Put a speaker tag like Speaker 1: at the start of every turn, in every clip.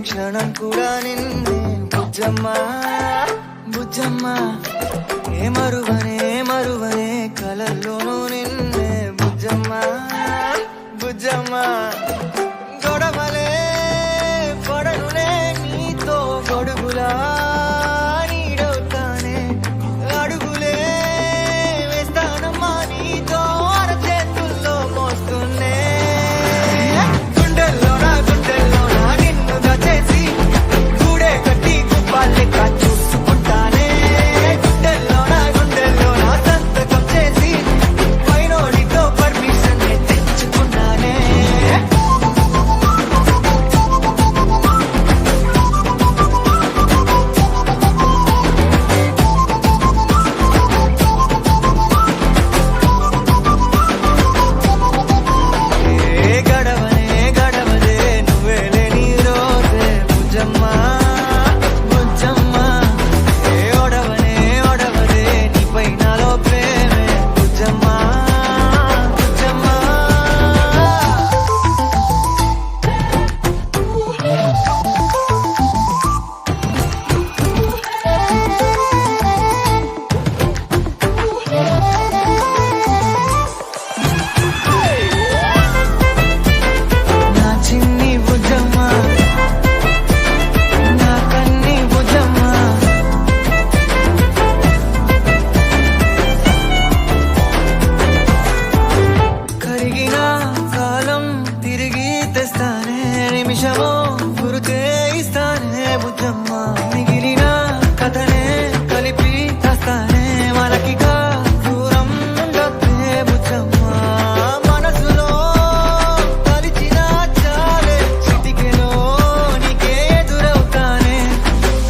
Speaker 1: క్షణం కూడా నిన్నే బుజ్జమ్మ బుజ్జమ్మ ఏ మరువనే కలల్లోనూ నిన్నే బుజ్జమ్మ బుజ్జమ్మ గొడవలే పడనులే నీతో గొడుగులా నీడవుతానే అడుగులే వేస్తానమ్మా నీతో అరచేతుల్లో మోస్తున్నే గుండెల్లోనా నిన్ను దచేసి గూడే కట్టి గుప్పాలెక్క చూసుకుంటానే గుండెల్లోనా సంతకం చేసి పైనోడితో పర్మిషన్ తెచ్చుకున్నానే గడవదే నువ్వే లేని రోజే బుజ్జమ్మ బుజ్జమ్మ ఏ ఒడవదే నీపై నాలో ప్రేమే బుజ్జమ్మ బుజ్జమ్మ నా చిన్ని బుజ్జమ్మ నా కన్ని బుజ్జమ్మ కరిగిన కాలం తిరిగి తెస్తానే నిమిషమో గురుతే ఇస్తానే బుజ్జమ్మ మిగిలిన కథనే కలిపి తెస్తానే మనకిగా దూరం ఉండొద్దే బుజ్జమ్మ మనసులో తలిచిన చాలే చిటికెలో నీకే ఎదురవుతానే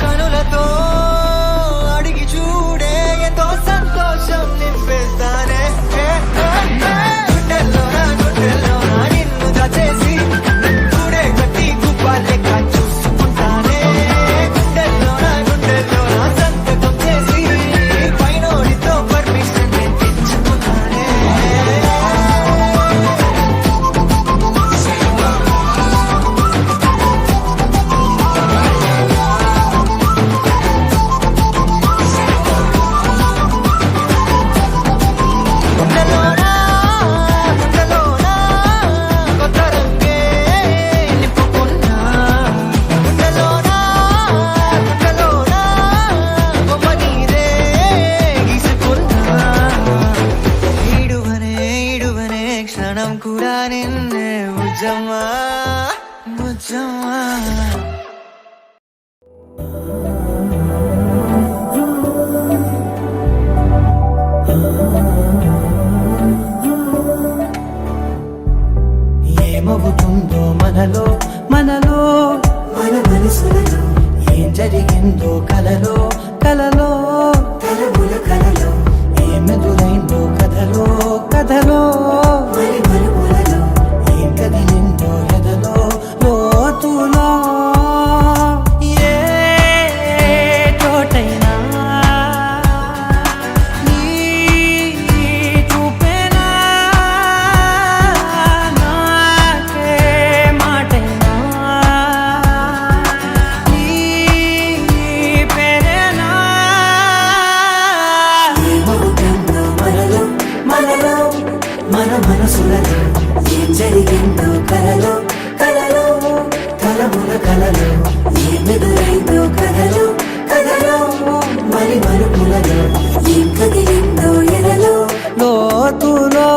Speaker 1: కనులతో అడిగి చూడే ఎంతో సంతోషం నింపేస్తానే గుండెల్లోనా నిన్ను దచేసి గూడే కట్టి గుప్పాలెక్క చూసుకుంటానే గుండెల్లోనా సంతకం చేసి పైనోడితో పర్మిషన్ తెచ్చుకున్నానే గుండెల్లోనా కొత్త రంగే నింపుకున్నా గుండెల్లోనా బొమ్మ నీదే గీసుకున్నా ఈడువనే క్షణం కూడా నిన్నే బుజ్జమ్మ బుజ్జమ్మ ఏమవుతుందో మనలో మన మనసులలో ఏం జరిగిందో కలలో తలముల కలలో ఏమెదురైందో కథలో మరి మరుపులలో ఏం కదిలిందో ఎదలో లోతులో ఏ చోటైనా నీ చూపేనా నాకే మాటైనా నీ పేరేనా ఏమవుతుందో మనలో మన మనసులలో ఏం జరిగిందో కలలో తలముల కలలో ఏమెదురైందో కథలో మరి మరుపులలో ఏం కదిలిందో ఎదలో లోతులో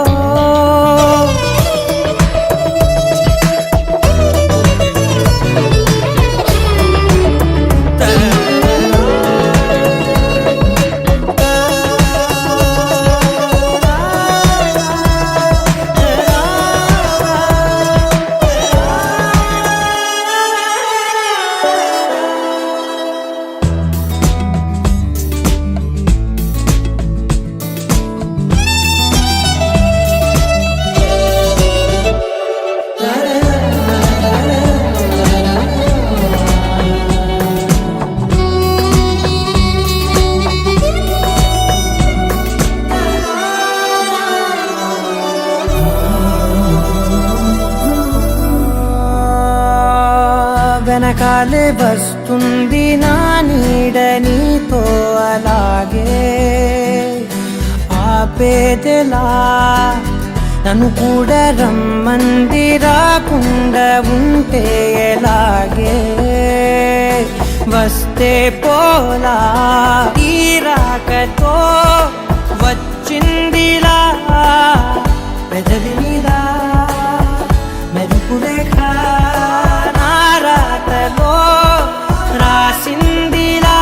Speaker 1: వెనకాలే వస్తుంది నా నీడ నీతో అలాగే ఆపేదెలా నన్ను కూడా రమ్మంది రాకుండా ఉంటే ఎలాగే వస్తే పోలా ఈ రాకతో వచ్చిందిలా పెదవి మీద మెరుపు రేఖ నా రాతలో రాసిందిలా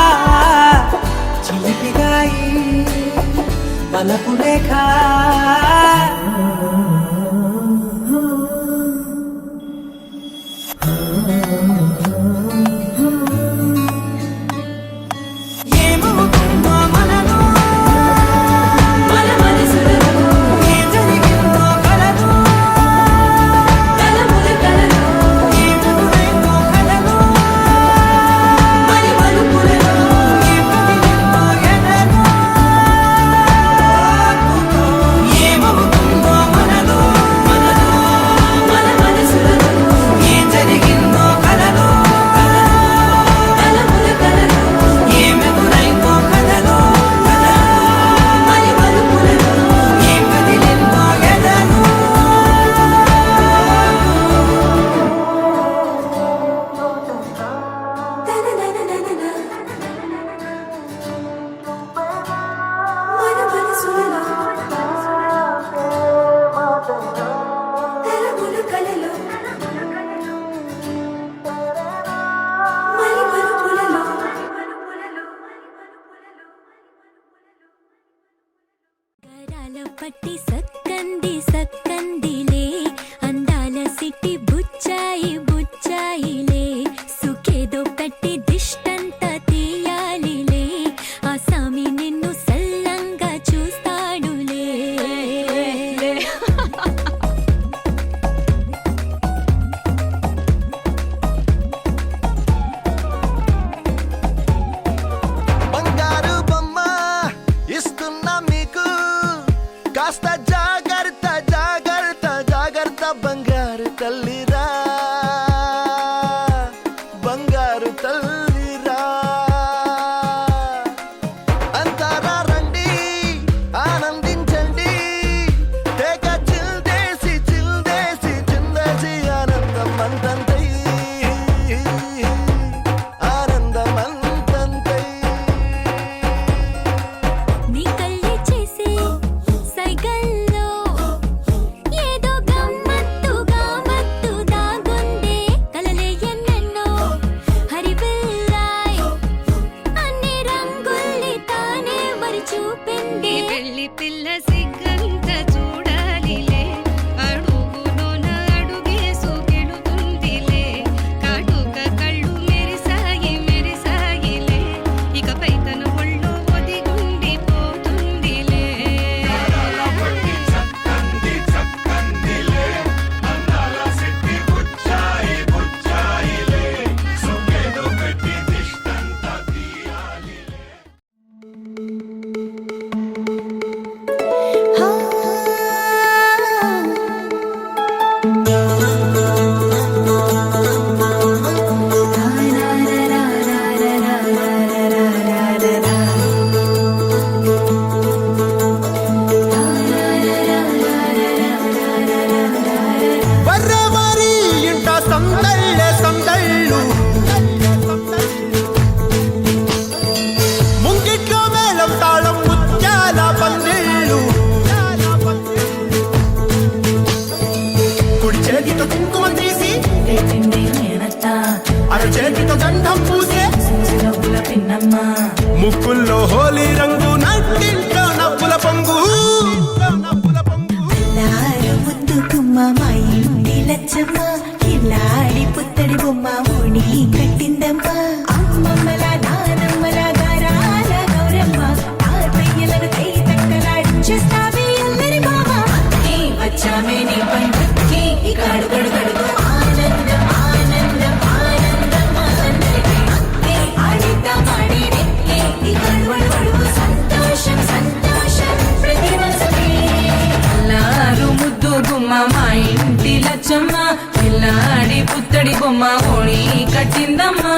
Speaker 1: చిలిపిగాయి వలపు రేఖ
Speaker 2: పట్టి సక్కంది సక్కందిలే అందాల సిట్టి బుచ్చాయి బుచ్చాయిలే సుఖేదో కట్టి దిష్టంత తీయాలిలే ఆ సామి నిన్ను సల్లంగా చూస్తాడులే
Speaker 3: బంగారు బొమ్మ ఇస్తున్నా మీకు కాస్త జాగ్రత్త జాగ్రత్త జాగ్రత్త బంగారు తల్లిరా బంగారు తల్లిరా అంతారా రండి ఆనందించండి తేగ చిల్దేసి చిల్దేసి చిందేసి ఆనందం అంతంతై ఆనందం అంతంతై
Speaker 2: నీ కళ్ళే చేసే సైగల్లో ఏదో గమ్మత్తుగా మత్తు దాగుందే కలలే ఎన్నెన్నో హరిబిల్లాయ్ అన్ని రంగుల్ని తానే మరి చూపింది
Speaker 4: పెళ్లి పిల్ల సిగ్గంత చూడాలిలే అడుగులోన అడుగేసుకెళుతుందిలే కాటుక కళ్ళు మెరిసాయి మెరిసాయిలే ఇకపై తన ఒళ్ళో ఒదిగుండిపోతుందిలే
Speaker 3: వర్రవారి ఇంట సందళ్ళే సందళ్ళు ముంగిట్లో మేళం తాళం ముత్యాల పందిళ్ళు కుడి చేతితో కుంకుమ తీసి అర చేతితో గంధం పూసే ముక్కుల్లో హోలీ రంగు నట్టింట్లో నవ్వుల పొంగు
Speaker 5: అల్లారు ముద్దు గుమ్మ మా ఇంటి లచ్చమ్మ ఇల్లాడి పుత్తడి బొమ్మ ఓడి కట్టిందమ్మ అమ్మమ్మల నానమ్మల గారాల గౌరమ్మ తాతయ్యలను కై తక్కలాడించేస్తావే అల్లరి బావ వచ్చామే నీ పండుగకి ఇక అడుగడుగడుగు ఆనందం ఆనందం ఆనందం మా అందరికీ ఆడిద్దాం ఆడినే ఇక అడుగడుగడుగు సంతోషం సంతోషం ప్రతి మనసుకి
Speaker 6: అల్లారు ముద్దు గుమ్మ మా ఇంటి లచ్చమ్మ పిల్లాడి పుత్తడి బొమ్మ ఓణి కట్టిందమ్మా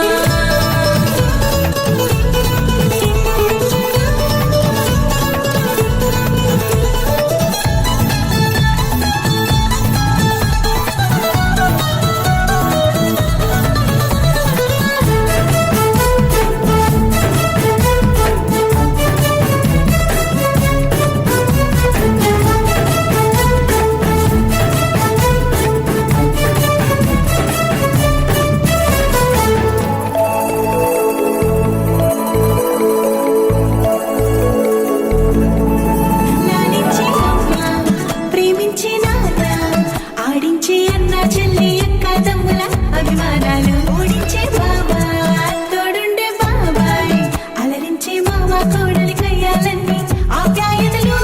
Speaker 5: లాలించి అమ్మ ప్రేమించి నాన్న ఆడించి అన్న చెల్లి అక్క తమ్ముల అభిమానాలు ఓడించే బాబా తోడుండే బాబాయ్ అలరించే మామ కోడలి కయ్యాలన్నీ ఆప్యాయతలు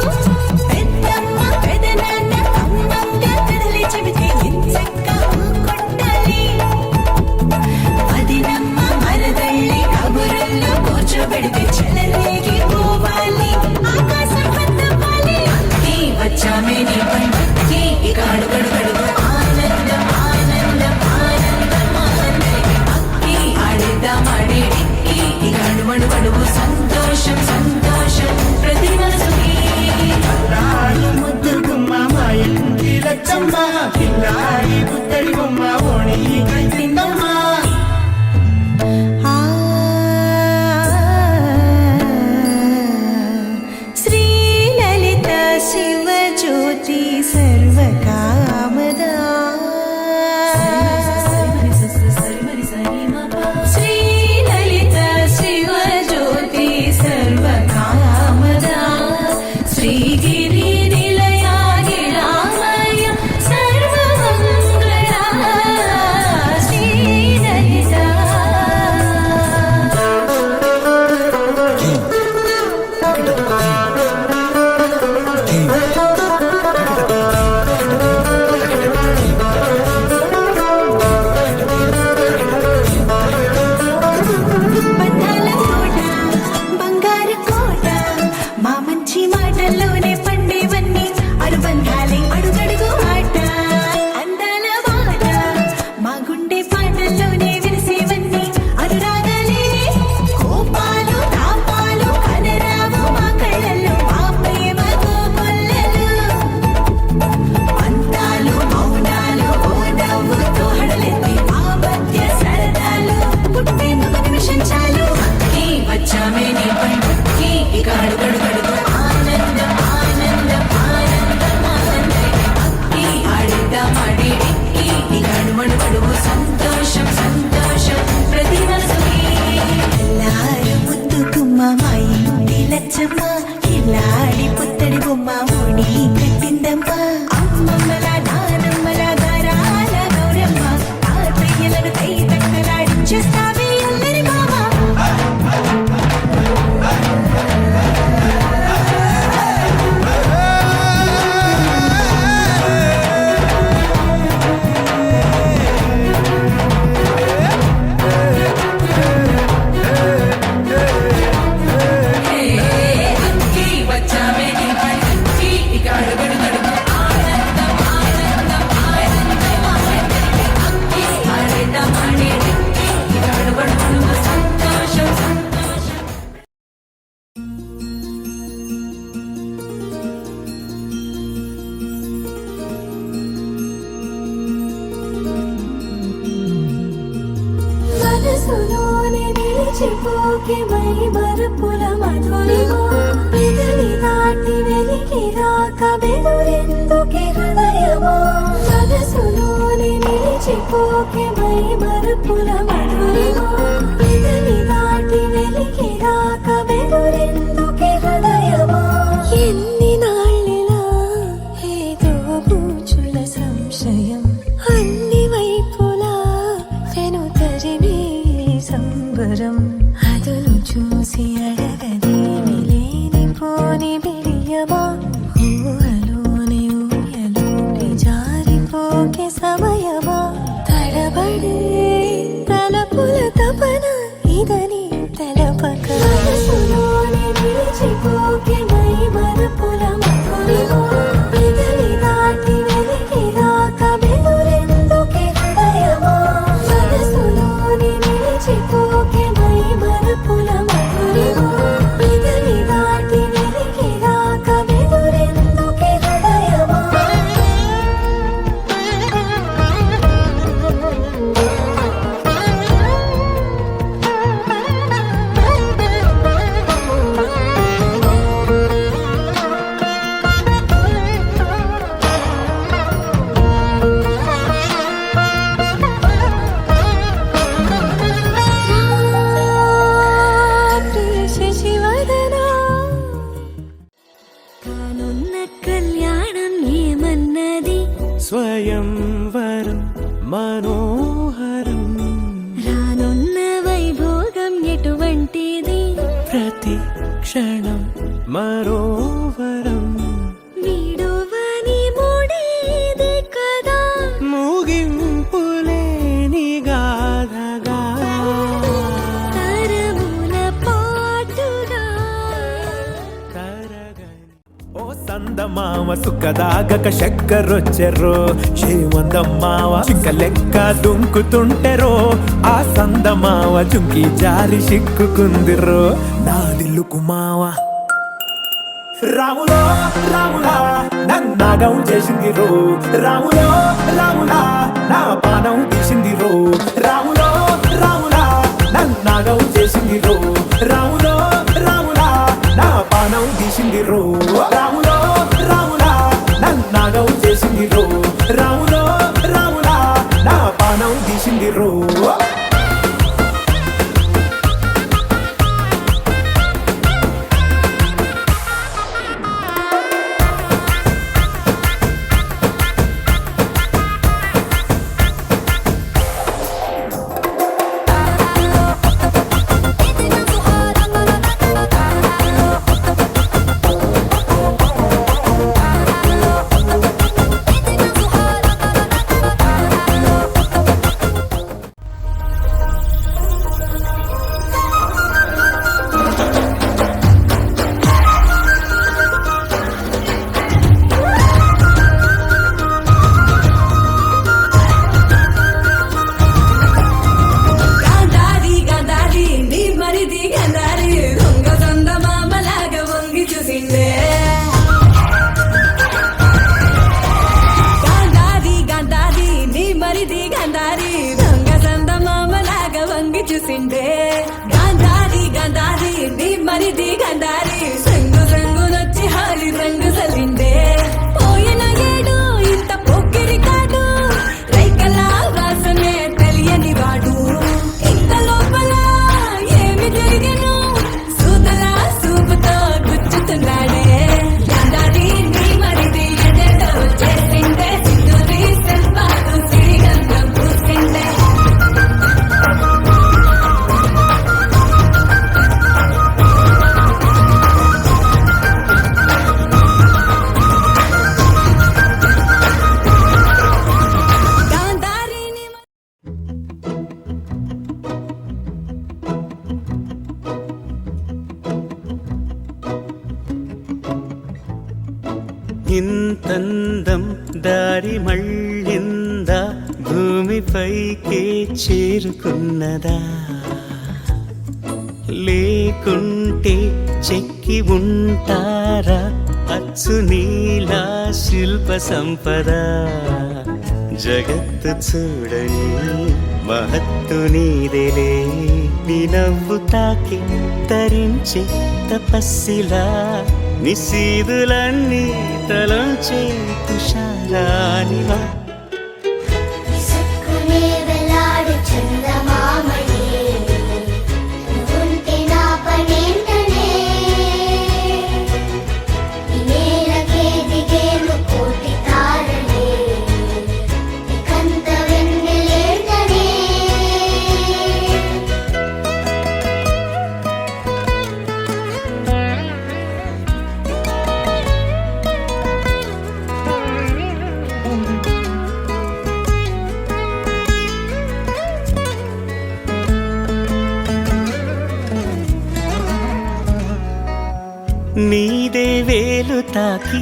Speaker 5: పెద్దమ్మ పెదనాన్న అమ్మమ్మ కథలే చెబితే ఎంచక్కా కొట్టాలి పదినమ్మ మరదళ్ళి కబురుల్లో కూర్చోబెడితే చెలరేగి పోవాలి ఆకాశం పెద్దవాలి అక్కి వచ్చామే నీ పండుక్కి ఇక అడుగడుగడుగు ఆనందం ఆనందం ఆనందం ఆనందం అక్కి ఆడేద్దాం ఆడేడిక్కి ఇక అడుగడుగడుగు సంతోషం సంతోషం ప్రతి మనసుకి
Speaker 3: ముద్దు గుమ్మ మా ఇంటి లచ్చమ్మ కిల్లాడి పుత్తడి బొమ్మ ఓణి కట్టిందమ్మా
Speaker 5: శ్రీలలిత శివజ్యోతి సర్వకామదా శ్రీలలిత శివజ్యోతి సర్వకామదా శ్రీగిరి నిలయా గిరామయ సర్వమంగళా శ్రీలలిత బంధాల కోట బంగారు కోట మా మంచి మాటల్లోనే పండేవన్నీ అనుబంధాలే అడుగడుగు ఆట అందాల మాట మా గుండె పాటల్లోనే విరిసేవన్నీ అనురాగాలే కోపాలు తాపాలు కనరావు మా కళ్ళల్లో మా ప్రేమ కోకొల్లలు పంతాలు మౌనాలు ఓ నవ్వుతో హడలెత్తి మా మధ్య సరదాలు పుట్టేందుకు నిమిషం చాలు అక్కి వచ్చామే నీ పండుక్కి ఇక అడుగడుగడుగు ఆనందం ఆనందం ఆనందం ఆనందం అక్కి ఆడేద్దాం ఆడేడిక్కి ఇక అడుగడుగడుగు సంతోషం సంతోషం ప్రతి మనసుకి ఎల్లారు ముద్దు గుమ్మ మా ఇంటి లచ్చమ్మ కిల్లాడి పుత్తడి బొమ్మ ఓణి కట్టిందమ్మా అమ్మమ్మల నానమ్మల గారాల గౌరమ్మ తాతయ్యలను కై తక్కలాడించేస్తావే అల్లరి మామ
Speaker 6: అక్కి వచ్చామే నీ పండుక్కి ఇక అడుగడుగడుగు ఆనందం ఆనందం ఆనందం ఆనందం అక్కి ఆడేద్దాం ఆడేడిక్కి ఇక అడుగడుగడుగు సంతోషం సంతోషం
Speaker 2: మనసులోనే నిలిచిపోకే మై మరుపుల మధురిమో పెదవి దాటి వెలికి రాక బెదురెందుకే హృదయమో మనసులోనే నిలిచిపోకే మై మరుపుల మధురిమో పెదవి దాటి వెలికి రాక బెదురెందుకే హృదయమో ఎన్ని నాళ్ళిలా ఏదో బూచుల సంశయం అన్ని వైపులా వెను తరిమే సంబరం అదును చూసి అడగదేమి లేనిపోని బిడియమా ఊహలోని ఊయలోని జారిపోకే సమయమా తడబడే తలపుల తపన ఇదని తెలపక మనసులోనే నిలిచిపోకే మై మరుపుల మధురిమో పెదవి దాటి వెలికి రాక బెదురెందుకే హృదయమో
Speaker 1: ప్రతి క్షణం మరోవరం
Speaker 2: వీడువని మూడేది కదా
Speaker 1: ముగింపులేని గాథగా
Speaker 2: తరముల పాటుగా
Speaker 1: తరగని
Speaker 3: ఓ సందమామ సుఖదాగక చక్కరొచ్చెర్రో శ్రీమందమ్మావ చింక లెక్క దుంకుతుంటెరో ఆ సందమావ చుంకి జారి సిక్కుకుందిరో నాదిల్లు కుమావ రాములో రాములా నన్నాగం చేసిందిరో రాములో రాములా నా పానం తీసిందిరో రాములో రాములా నన్నాగం చేసిందిరో రాములో రాములా నా పానం తీసిందిరో రాములో రాములా నన్నాగం చేసిందిరో రాములో రాములా నా పానం తీసిందిరో
Speaker 5: గాంధారి గాంధారి నీ మరిది గాంధారి దొంగ సొంద మామలాగా వంగి చూసిందే గాంధారి గాంధారి నీ మరిది గాంధారి దొంగ సొంద మామలాగా వంగి చూసిందే గాంధారి గాంధారి నీ మరిది గాంధారి సంగు సంగునొచ్చి హాలి రంగు సలిండే పోయిన ఏడు ఇంత పొక్కిరి కాదు రైకలా వాసనే తెలియని వాడు ఇంత లోపల ఏమి జరిగను సూతలా సూపుతో గుచ్చుతున్నాడే గాంధారి నీ మరిది ఎదేదో చేసిందే సింధూరి శిల్పాలు సిరిగంధం పూసిందే గాంధారిని
Speaker 1: ఇంతందం దారి మళ్ళిందా భూమిపైకే చేరుకున్నదా లేకుంటే చెక్కి ఉంటారా అచ్చు నీలా శిల్ప సంపద జగత్తు చూడని మహత్తు నీదేలే నీ నవ్వు తాకి తరించే తపస్సిలా నిశీదులన్నీ తలంచే తుషారానివా
Speaker 7: విసుక్కునే వెలాడు చందమామయే నువ్వుంటే నా పనేంటనే ఈ నేలకే దిగేను కోటి తారలే ఇకంత వెన్నెలేంటనే
Speaker 1: నీదే వేలు తాకి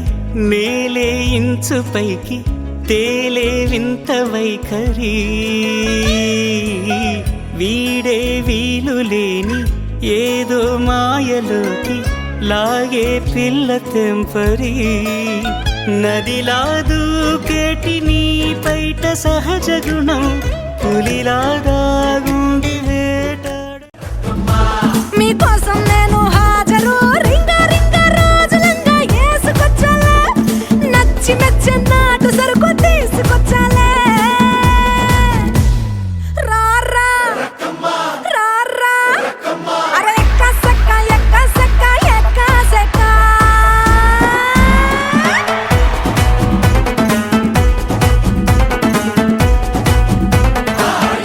Speaker 1: నేలే ఇంచు పైకి తేలే వింత వైఖరి వీడే వీలు లేని ఏదో మాయలోకి లాగే పిల్ల తెంపరి నదిలా దూకేటి నీ పైట సహజ గుణం పులిలాగా గుండి వేటాడు
Speaker 2: మీకోసం నేను హాజరు రింగ రింగ రోజులంగా ఏసుకొచ్చాలే నచ్చి మెచ్చి నాటు సరుకు తీసుకొచ్చాలే రారా రారా అరే ఎక్క సెక్క ఎక్క సెక్క ఎక్క సెక్క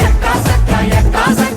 Speaker 3: ఎక్కా సక్క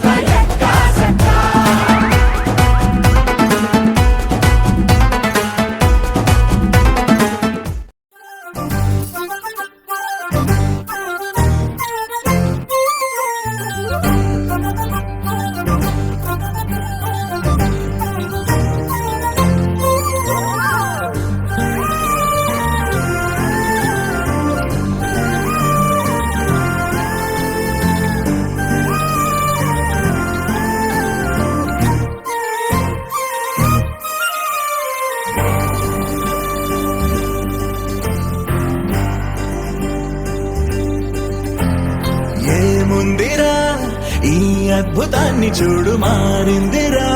Speaker 3: చూడు మారిందిరా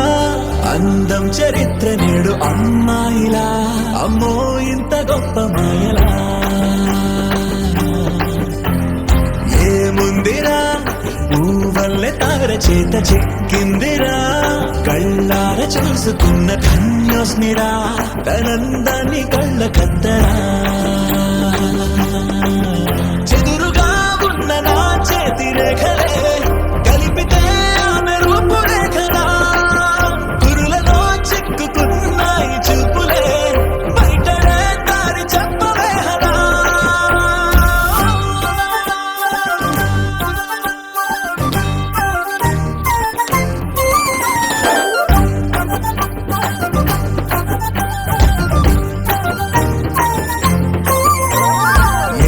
Speaker 3: అందం చరిత్ర నేడు అమ్మాయిలా అమ్మో ఇంత గొప్ప మాయలా ఏముందిరా పువ్వల్లే తార చేత చిక్కిందిరా కళ్ళార చూసుకున్న ధన్యోస్మిరా తనందాన్ని కళ్ళ కద్దరా చెదురుగా ఉన్న నా చేతి రేఖలే కలిపితే ఆమె రూపురేఖలా గురులలో చిక్కుకున్నాయి చూపులే బయటనే దారి చెప్పవేహలా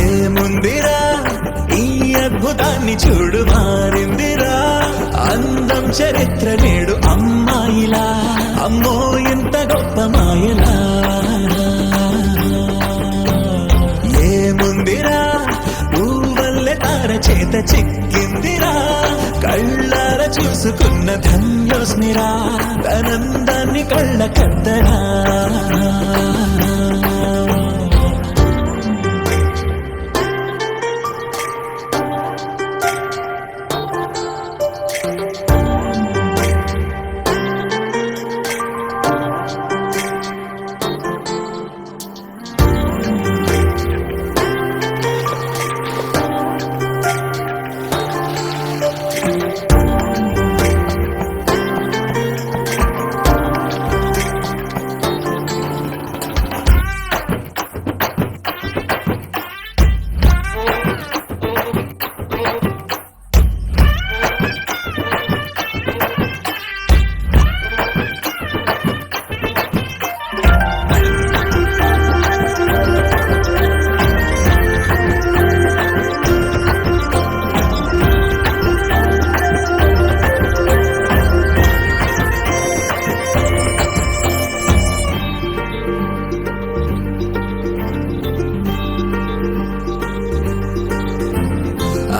Speaker 3: ఏముందిరా ఈ అద్భుతాన్ని చూడు మారిందిరా అందం చరిత్ర నేడు అమ్మాయిలా అమ్మో ఇంత గొప్ప మాయలా ఏముందిరా పువ్వల్లే తార చేత చిక్కిందిరా కళ్ళార చూసుకున్న ధన్యోస్మిరా తనందాన్ని కళ్ళ కద్దరా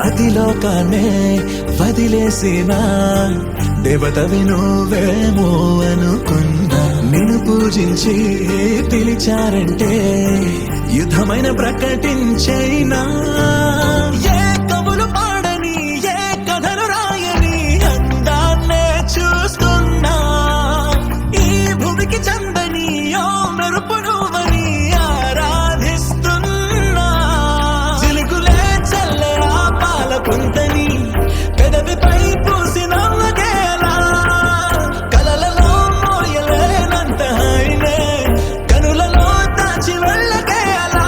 Speaker 3: అదిలోకానే వదిలేసిన దేవతవి నువ్వేమో అనుకున్నా నిన్ను పూజించి పిలిచారంటే యుద్ధమైన ప్రకటించైనా ఏ కవులు పాడని ఏ కథలు రాయని అందాన్నే చూస్తున్నా ఈ భూమికి చందని ఓ మెరుపు నువ్వని ఆరాధిస్తున్నా చిలుకులే చల్లే ఆ పాల కుంతని పెదవిపై పూసి నవ్వగేలా కలలలో మోయలేనంత హాయినే కనులలో దాచి వెళ్ళగేలా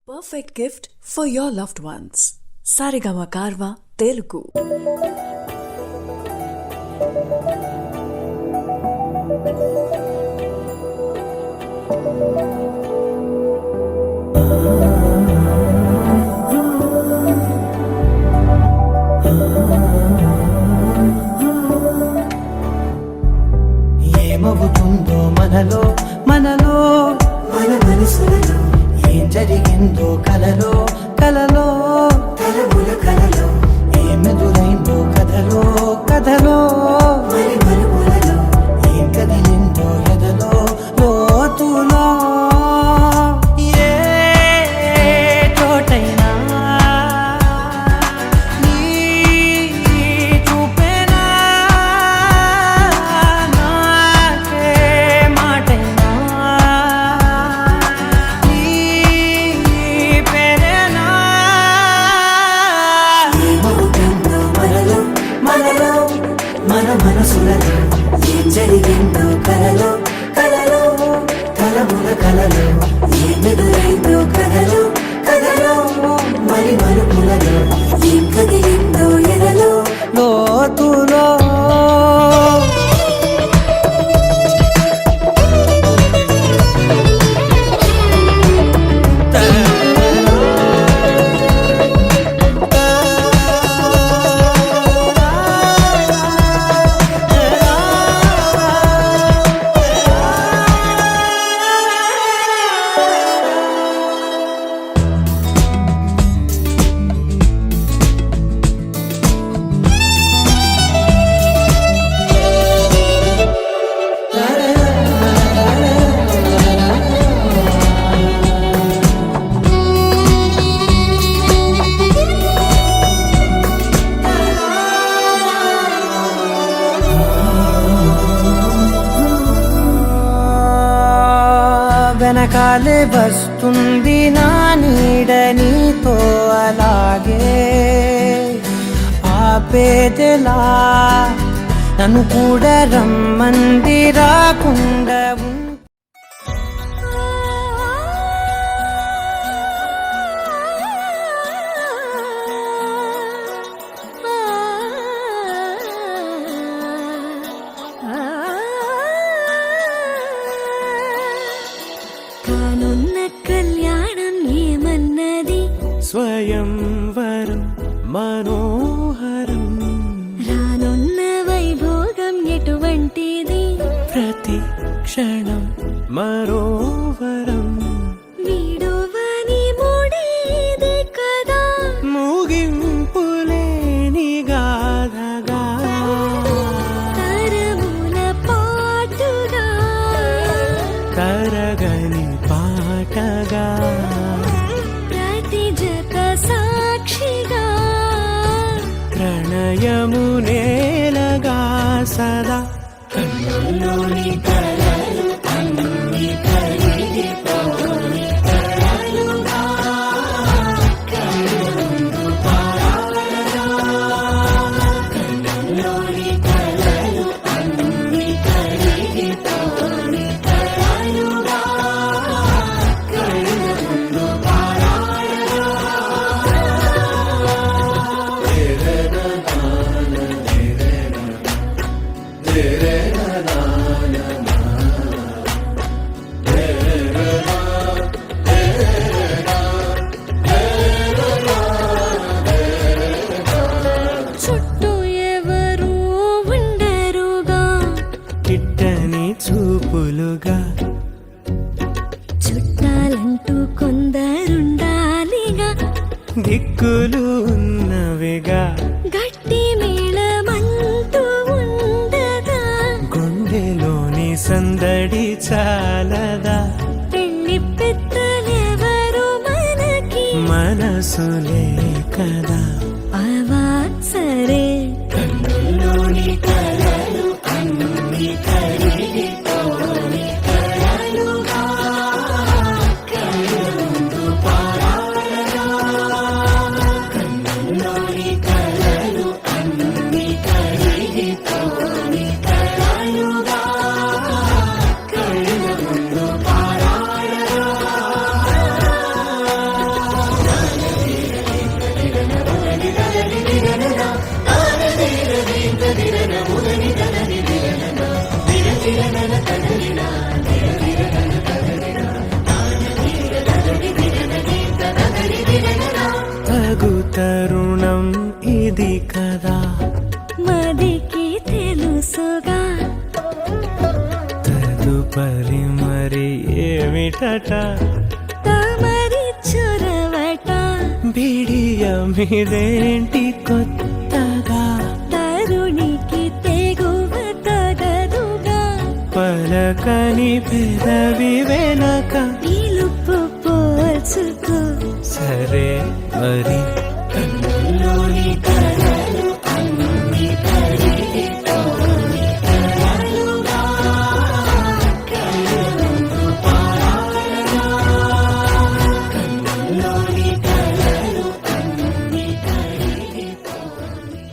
Speaker 8: Perfect gift for your loved ones. Sarigama Karva Telugu.
Speaker 9: ఏమవుతుందో మనలో మనలో మన మనసులలో ఏం జరిగిందో కలలో కలలో తలముల కలలో ఏమెదురైందో కథలో కథలో మరి మరుపులలో ఏం కదిలిందో ఎదలో లోతులో ఏ చోటైనా నీ చూపేనా నాకే మాటైనా నీ పేరేనా ఏమవుతుందో మనలో మనలో మన మనసులలో ఏం జరిగిందో కలలో కలలో తలముల కలలో ఏమెదురైందో కథలో కథలో మరి మరుపులలో ఏం కదిలిందో ఎదలో లోతులో వెనకాలే వస్తుంది నా నీడ నీతో అలాగే ఆపేదెలా నన్ను కూడా రమ్మంది రాకుండా
Speaker 2: కానున్న కళ్యాణం ఏమన్నది
Speaker 1: స్వయంవరం మనోహరం
Speaker 2: రానున్న వైభోగం ఎటువంటిది
Speaker 1: ప్రతి క్షణం మరోవరం
Speaker 2: వీడువని మూడేది కదా
Speaker 1: ముగింపులేని గాథగా
Speaker 2: తరముల పాటుగా
Speaker 1: తరగని పాటగా
Speaker 2: ప్రతి జత సాక్షిగా
Speaker 1: ప్రణయము నేలగా సదా కన్నుల్లోని కలలు అన్ని కరిగిపోని కలలుగా కన్నుందు పారాడగా కన్నుల్లోని కలలు అన్ని కరిగిపోని కలలుగా కన్నుందు పారాడగా
Speaker 2: చుట్టూ ఎవరు ఉండరుగా
Speaker 1: కిట్టని చూపులుగా
Speaker 2: చుట్టాలంటూ కొందరుండాలిగా
Speaker 1: దిక్కులు ఉన్నవిగా
Speaker 2: గట్టి మేళమంటూ ఉండగా
Speaker 1: గుండెలోని సందడి చాలదా
Speaker 2: పెళ్లి పెద్దలెవరు మనకి
Speaker 1: మనసులే కదా
Speaker 2: అవా సరే
Speaker 1: కన్నుల్లోని కలలు అన్ని కరిగిపోని కలలుగా కన్నుందు పారాడగా కన్నుల్లోని కలలు అన్ని కరిగిపోని కలలుగా కన్నుందు పారాడగా తగు తరుణం ఇది కదా
Speaker 2: మదికి తెలుసుగా
Speaker 1: తదుపరి మరి ఏమిటట
Speaker 2: తమరి చొరవట
Speaker 1: బిడియమిదేంటి కొత్తగా
Speaker 2: తరుణికి తెగువ తగదుగా
Speaker 1: పలకని పెదవి వెనక
Speaker 2: పిలుపు పోల్చుకో
Speaker 1: సరే మరి కన్నుల్లోని కలలు అన్ని కరిగిపోని కలలుగా కన్నుందు పారాడగా కన్నుల్లోని కలలు అన్ని కరిగిపోని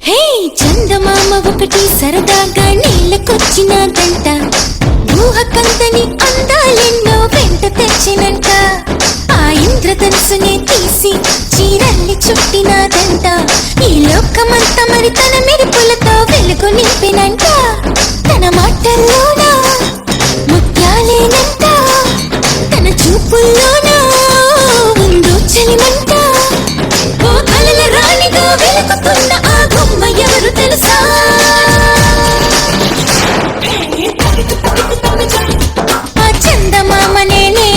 Speaker 2: హే చందమామ ఒకటి సరదాగా నీళ్ళకొచ్చినదంట ఊహకందని అందాలెన్నో వెంట తెచ్చినంట ఆ ఇంద్రధనుసునే తీసి చీరల్ని చుట్టినాదంట ఈ లోకమంతా మరి తన మెరుపులతో వెలుగు నింపినంట తన మాటల్లోనా ముత్యాలేనంట తన చూపుల్లోనా ఉందో చలిమంట ఓ కలల రాణిగా వెలుగుతున్న ఆ బొమ్మ ఎవరు తెలుసా ఆ చందమామ నేనే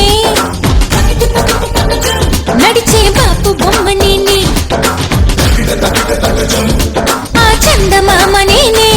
Speaker 2: నడిచే బాపు బొమ్మ నేనే ఆ చందమామ నేనే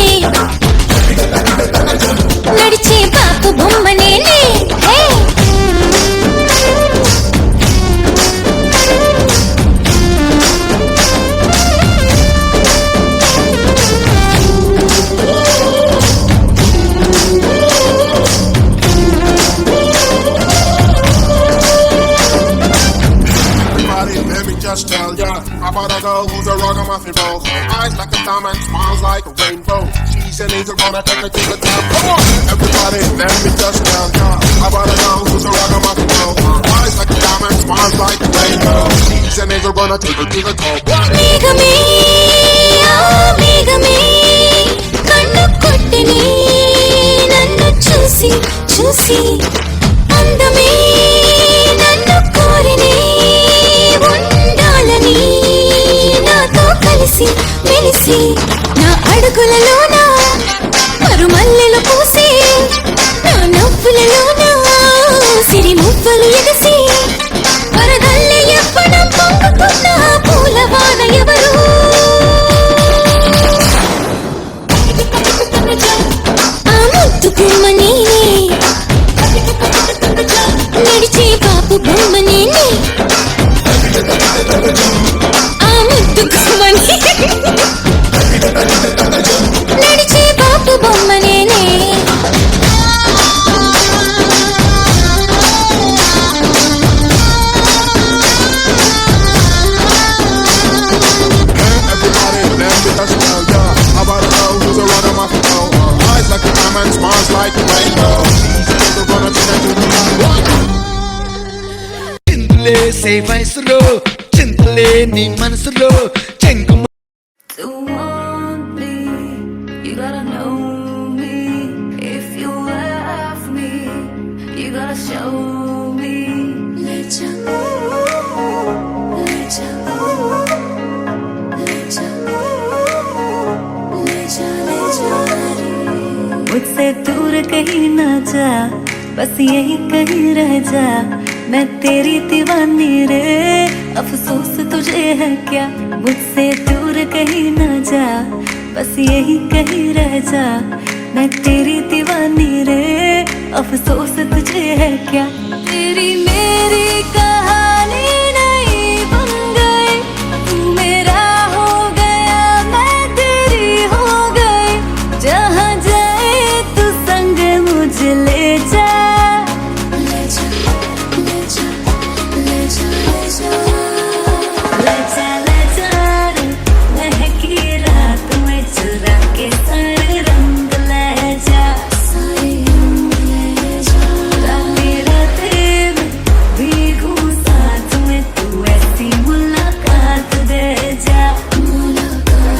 Speaker 3: diamond, smiles like a rainbow. She's an angel, gonna take her to the top. Come on, everybody, let me touch down. Yeah, I bought a girl who's a ragamuffin girl. Eyes like a diamond, smiles like a rainbow. She's an angel, gonna take her to the top.
Speaker 2: మేఘమే ఆ మేఘమే కన్ను కొట్టిని నన్ను చూసి చూసి అందమే నన్ను కోరిని ఉండాలని నాతో కలిసి మెలిసి నా అడుగులలోన మరుమల్లెలు పూసి నా నవ్వులలోన సిరి మువ్వలు ఎగసి వరదల్లే ఎప్పడం పొంగుతున్న పూలవాన ఎవరు ఆ ముద్దు గుమ్మ నేనే నడిచే పాపు బొమ్మ నేనే ఆ ముద్దు గుమ్మ నడిచే పాపు బొమ్మ నేనే
Speaker 3: Everybody, let me touch down. Yeah, I bought a girl who's a ragamuffin girl. Eyes like a diamond, smiles like a rainbow. She's an angel, gonna take her to the top.
Speaker 10: చిందులేసే వయసులో చింతలే నీ మనసులో చెంగు
Speaker 5: To want me, you gotta know me. If you love me, you gotta show me. Lecha, lecha, lecha, lecha, lecha. मुझसे दूर कहीं ना जा, बस यही कहीं रह जा. मैं तेरी दीवानी रे, अफसोस तुझे है क्या. मुझसे दूर कहीं ना जा, बस यही कहीं रह जा. मैं तेरी दीवानी रे, अफसोस तुझे है क्या. तेरी मेरी कहानी नहीं बन गई, तू मेरा हो गया, मैं तेरी हो गई. जहाँ जाए तू संग मुझे ले जा. ले जा, ले जा, ले जा, ले जा. ले जा, ले जा रे, महकी रात में चुरा के सारे रंग ले जा. सारे रंग ले जा. रातें रातें में भीगूं साथ में, तू ऐसी मुलाकात दे जा. मुलाकात.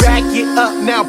Speaker 3: Back it up now.